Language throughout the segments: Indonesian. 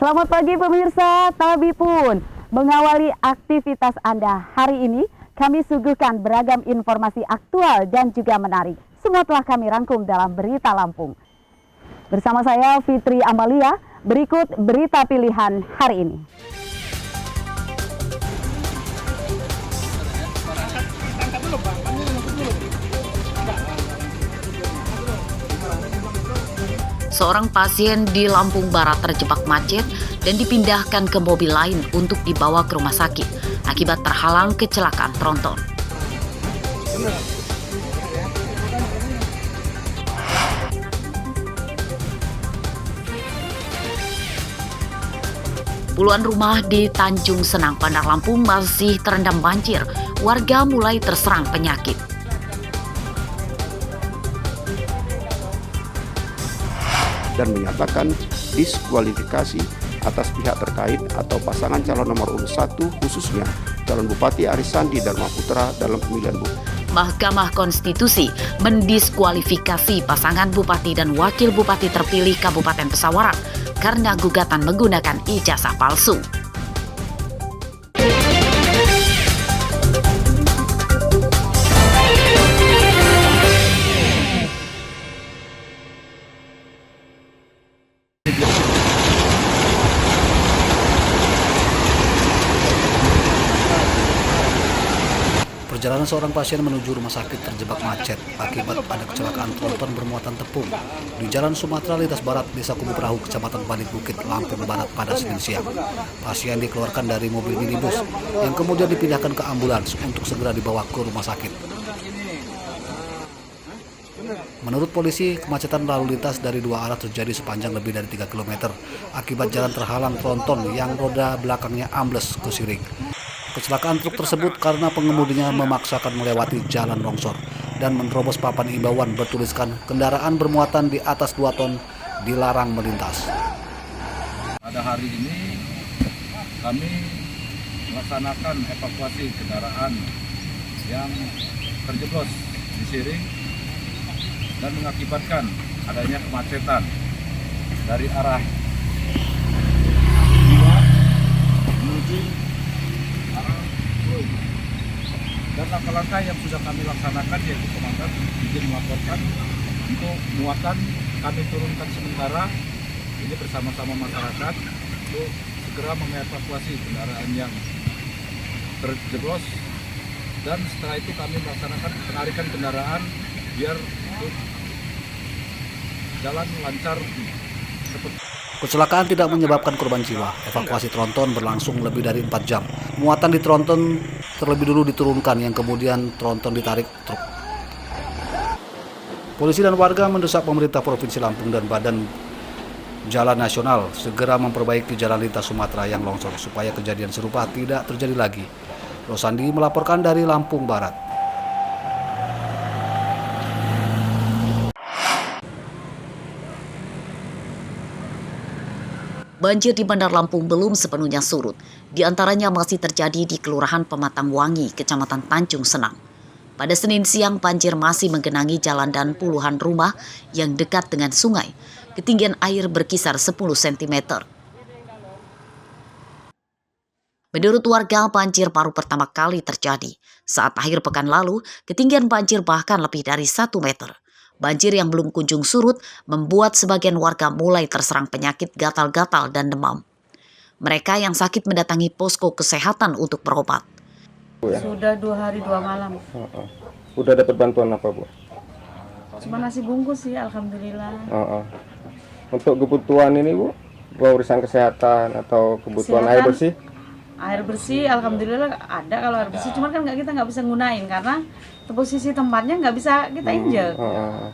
Selamat pagi pemirsa, Tabi pun mengawali aktivitas Anda hari ini. Kami suguhkan beragam informasi aktual dan juga menarik. Semua telah kami rangkum dalam Berita Lampung. Bersama saya Fitri Amalia, berikut berita pilihan hari ini. Seorang pasien di Lampung Barat terjebak macet dan dipindahkan ke mobil lain untuk dibawa ke rumah sakit akibat terhalang kecelakaan tronton. Puluhan rumah di Tanjung Senang, Bandar Lampung masih terendam banjir. Warga mulai terserang penyakit. Dan menyatakan diskualifikasi atas pihak terkait atau pasangan calon nomor urut 1 khususnya calon Bupati Aris Sandi Dharma Putra dalam pemilihan Mahkamah Konstitusi mendiskualifikasi pasangan Bupati dan Wakil Bupati terpilih Kabupaten Pesawaran karena gugatan menggunakan ijazah palsu. Perjalanan seorang pasien menuju rumah sakit terjebak macet akibat ada kecelakaan tronton bermuatan tepung di Jalan Sumatera Lintas Barat, Desa Kubu Perahu, Kecamatan Balik Bukit, Lampung Barat pada Senin siang. Pasien dikeluarkan dari mobil minibus yang kemudian dipindahkan ke ambulans untuk segera dibawa ke rumah sakit. Menurut polisi, kemacetan lalu lintas dari dua arah terjadi sepanjang lebih dari 3 km akibat jalan terhalang tronton yang roda belakangnya ambles ke siring. Kecelakaan truk tersebut karena pengemudinya memaksakan melewati jalan longsor dan menerobos papan imbauan bertuliskan kendaraan bermuatan di atas 2 ton dilarang melintas. Pada hari ini kami melaksanakan evakuasi kendaraan yang terjeblos di siring dan mengakibatkan adanya kemacetan dari arah menuju dan langkah-langkah yang sudah kami laksanakan yaitu komandan izin melaporkan untuk muatan kami turunkan sementara ini bersama-sama masyarakat untuk segera mengevakuasi kendaraan yang terjeblos dan setelah itu kami melaksanakan penarikan kendaraan biar jalan lancar. Kecelakaan tidak menyebabkan korban jiwa. Evakuasi tronton berlangsung lebih dari 4 jam. Muatan di tronton terlebih dulu diturunkan yang kemudian tronton ditarik truk. Polisi dan warga mendesak pemerintah Provinsi Lampung dan Badan Jalan Nasional segera memperbaiki jalan lintas Sumatera yang longsor supaya kejadian serupa tidak terjadi lagi. Rosandi melaporkan dari Lampung Barat. Banjir di Bandar Lampung belum sepenuhnya surut. Di antaranya masih terjadi di Kelurahan Pematang Wangi, Kecamatan Tanjung Senang. Pada Senin siang, banjir masih menggenangi jalan dan puluhan rumah yang dekat dengan sungai. Ketinggian air berkisar 10 cm. Menurut warga, banjir baru pertama kali terjadi. Saat akhir pekan lalu, ketinggian banjir bahkan lebih dari 1 meter. Banjir yang belum kunjung surut membuat sebagian warga mulai terserang penyakit gatal-gatal dan demam. Mereka yang sakit mendatangi posko kesehatan untuk berobat. Sudah 2 hari 2 malam. Udah dapat bantuan apa, Bu? Cuma nasi bungkus sih, alhamdulillah. Untuk kebutuhan ini, Bu, urusan kesehatan atau kebutuhan air bersih? Air bersih, alhamdulillah ada kalau air bersih. Cuman kan kita nggak bisa gunain karena posisi tempatnya nggak bisa kita injek.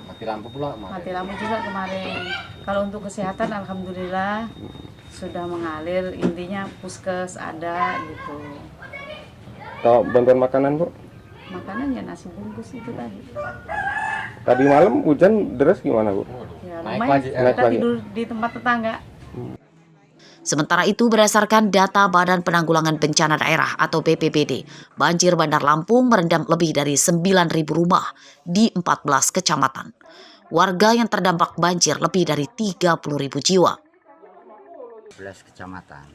Mati lampu pula. Mati lampu juga kemarin. Kalau untuk kesehatan, alhamdulillah sudah mengalir. Intinya puskes ada gitu. Kalau bantuan makanan, Bu? Makanan ya nasi bungkus itu tadi. Tadi malam hujan deras gimana, Bu? Ya lumayan. Kita tidur di tempat tetangga. Sementara itu, berdasarkan data Badan Penanggulangan Bencana Daerah atau BPBD, banjir Bandar Lampung merendam lebih dari 9.000 rumah di 14 kecamatan. Warga yang terdampak banjir lebih dari 30.000 jiwa. 11 kecamatan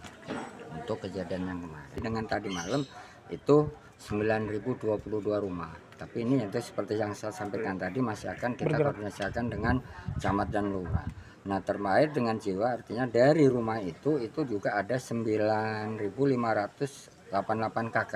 untuk kejadian yang kemarin. Dengan tadi malam itu 9.022 rumah. Tapi ini itu seperti yang saya sampaikan tadi masih akan kita koordinasikan dengan camat dan lurah. Nah, terkait dengan jiwa artinya dari rumah itu juga ada 9.588 KK.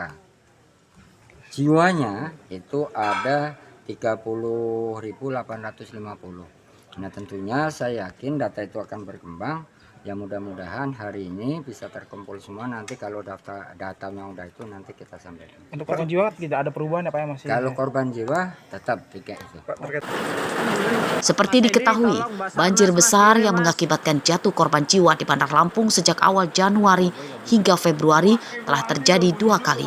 Jiwanya itu ada 30.850. Nah, tentunya saya yakin data itu akan berkembang. Ya mudah-mudahan hari ini bisa terkumpul semua. Nanti kalau data yang udah itu nanti kita sampaikan. Untuk korban jiwa tidak ada perubahan apa ya masih? Kalau korban jiwa tetap 3 itu. Seperti diketahui, banjir besar yang mengakibatkan jatuh korban jiwa di Bandar Lampung sejak awal Januari hingga Februari telah terjadi 2 kali.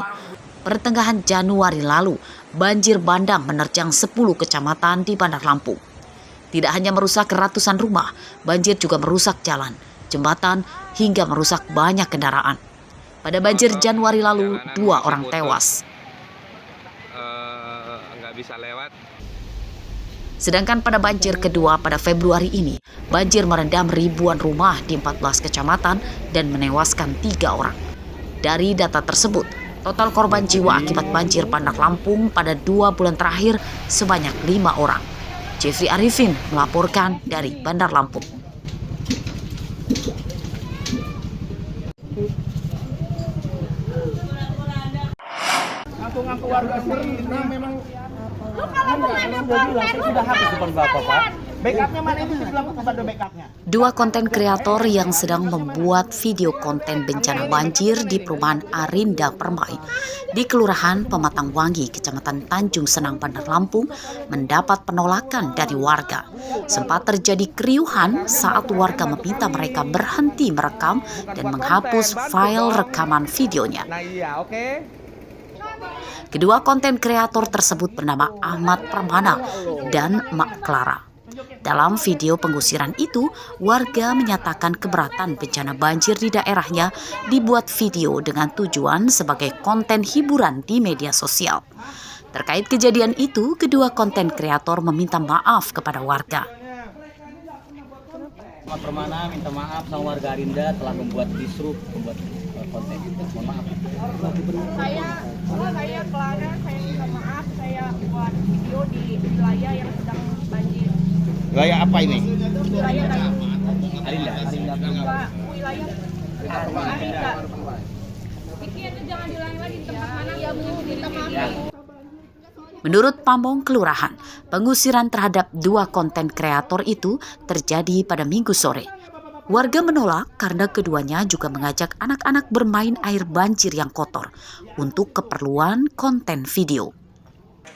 Pertengahan Januari lalu, banjir bandang menerjang 10 kecamatan di Bandar Lampung. Tidak hanya merusak ratusan rumah, banjir juga merusak jalan, jembatan, hingga merusak banyak kendaraan. Pada banjir Januari lalu, 2 orang tewas. Sedangkan pada banjir kedua pada Februari ini, banjir merendam ribuan rumah di 14 kecamatan dan menewaskan 3 orang. Dari data tersebut, total korban jiwa akibat banjir Bandar Lampung pada 2 bulan terakhir sebanyak 5 orang. Jeffrey Arifin melaporkan dari Bandar Lampung. Ngaku-ngaku warga sendiri memang sudah habis depan Bapak, Pak. Backupnya mana itu bilang kepada backupnya? 2 konten kreator yang sedang membuat video konten bencana banjir di perumahan Arinda Permai di Kelurahan Pematang Wangi, Kecamatan Tanjung Senang, Bandar Lampung mendapat penolakan dari warga. Sempat terjadi keriuhan saat warga meminta mereka berhenti merekam dan menghapus file rekaman videonya. Kedua konten kreator tersebut bernama Ahmad Permana dan Mak Clara. Dalam video pengusiran itu, warga menyatakan keberatan bencana banjir di daerahnya dibuat video dengan tujuan sebagai konten hiburan di media sosial. Terkait kejadian itu, kedua konten kreator meminta maaf kepada warga. Ahmad Permana minta maaf sama warga Arinda telah membuat kisruh, membuat konten. Mohon maaf. Saya Clara, saya minta maaf, saya buat video di wilayah yang sedang banjir. Wilayah apa ini? Wilayah Arinda. Wilayah Arinda. Iki itu jangan diulangi lagi di tempat mana ya Bu, minta maaf. Menurut Pamong Kelurahan, pengusiran terhadap 2 konten kreator itu terjadi pada Minggu sore. Warga menolak karena keduanya juga mengajak anak-anak bermain air banjir yang kotor untuk keperluan konten video.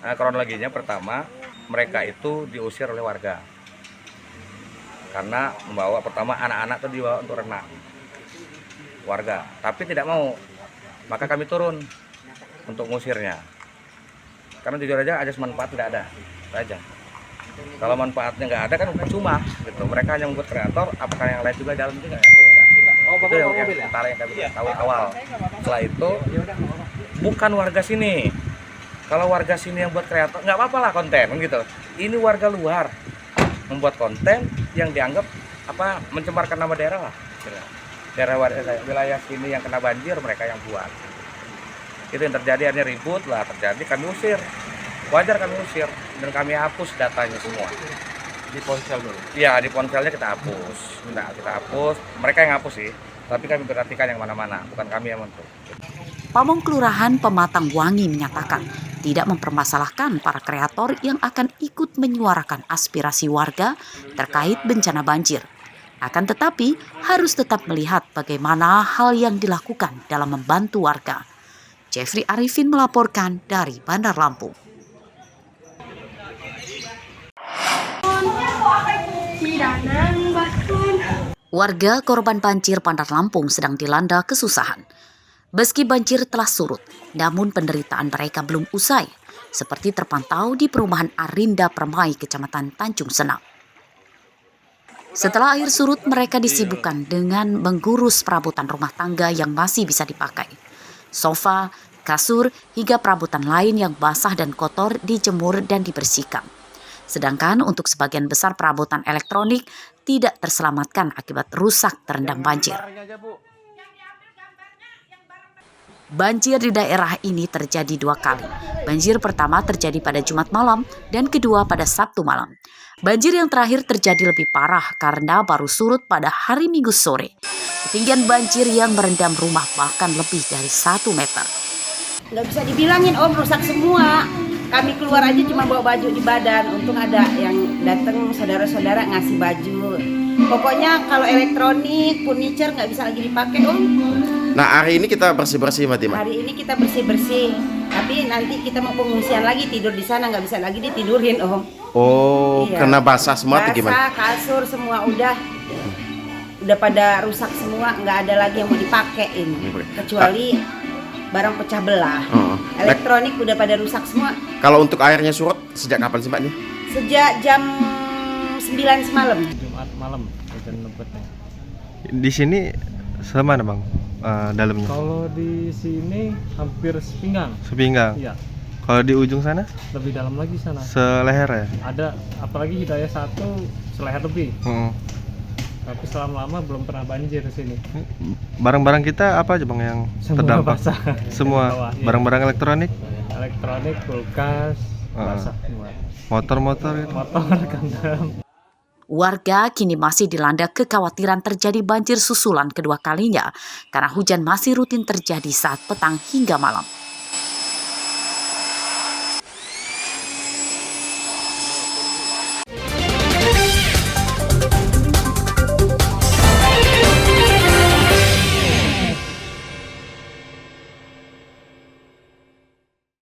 Nah, kronologinya pertama, mereka itu diusir oleh warga. Karena membawa pertama anak-anak itu dibawa untuk renang. Warga, tapi tidak mau. Maka kami turun untuk mengusirnya. Karena jujur aja asas manfaat tidak ada. Itu aja. Kalau manfaatnya nggak ada kan percuma gitu. Mereka hanya membuat kreator, apakah yang lain juga jalan juga nggak? Itu yang antara yang kami tahu awal. Setelah itu bukan warga sini. Kalau warga sini yang buat kreator nggak apa-apa lah konten gitu. Ini warga luar membuat konten yang dianggap mencemarkan nama daerah lah. Daerah wilayah sini yang kena banjir mereka yang buat. Itu yang terjadi, akhirnya ribut lah terjadi, kami usir. Wajar kami usir dan kami hapus datanya semua. Di ponsel dulu? Iya, di ponselnya kita hapus. Nah, kita hapus, mereka yang hapus sih. Tapi kami perhatikan yang mana-mana, bukan kami yang menentu. Pamong Kelurahan Pematang Wangi menyatakan tidak mempermasalahkan para kreator yang akan ikut menyuarakan aspirasi warga terkait bencana banjir. Akan tetapi harus tetap melihat bagaimana hal yang dilakukan dalam membantu warga. Jeffrey Arifin melaporkan dari Bandar Lampung. Warga korban banjir Bandar Lampung sedang dilanda kesusahan. Meski banjir telah surut, namun penderitaan mereka belum usai, seperti terpantau di perumahan Arinda Permai, Kecamatan Tanjung Senang. Setelah air surut, mereka disibukkan dengan mengurus perabotan rumah tangga yang masih bisa dipakai. Sofa, kasur, hingga perabotan lain yang basah dan kotor dijemur dan dibersihkan. Sedangkan untuk sebagian besar perabotan elektronik tidak terselamatkan akibat rusak terendam banjir. Banjir di daerah ini terjadi 2 kali. Banjir pertama terjadi pada Jumat malam dan kedua pada Sabtu malam. Banjir yang terakhir terjadi lebih parah karena baru surut pada hari Minggu sore. Ketinggian banjir yang merendam rumah bahkan lebih dari 1 meter. Nggak bisa dibilangin Om, rusak semua. Kami keluar aja cuma bawa baju di badan. Untung ada yang datang saudara-saudara ngasih baju. Pokoknya kalau elektronik, furniture nggak bisa lagi dipakai Om. Nah, hari ini kita bersih-bersih Mbak Tima. Hari ini kita bersih-bersih. Tapi nanti kita mau pengungsian lagi, tidur di sana nggak bisa lagi ditidurin Om. Oh, iya. Karena basah semua atau gimana? Basah, kasur semua udah pada rusak semua, nggak ada lagi yang mau dipakein. Kecuali barang pecah belah. Elektronik udah pada rusak semua. Kalau untuk airnya surut sejak kapan sih Mbak nih? Sejak jam 9 semalam. Jumat malam hujan lebatnya. Di sini semana Bang dalamnya? Kalau di sini hampir sepinggang. Sepinggang. Iya. Kalau di ujung sana? Lebih dalam lagi sana. Seleher ya? Ada, apalagi Hidayah 1 seleher lebih. Tapi selama lama belum pernah banjir di sini. Barang-barang kita apa aja Bang yang Semua terdampak? basah. Semua. Bawah, iya. Barang-barang elektronik? Elektronik, kulkas, basah semua. Motor-motor gitu? Motor, kandang. Warga kini masih dilanda kekhawatiran terjadi banjir susulan kedua kalinya karena hujan masih rutin terjadi saat petang hingga malam.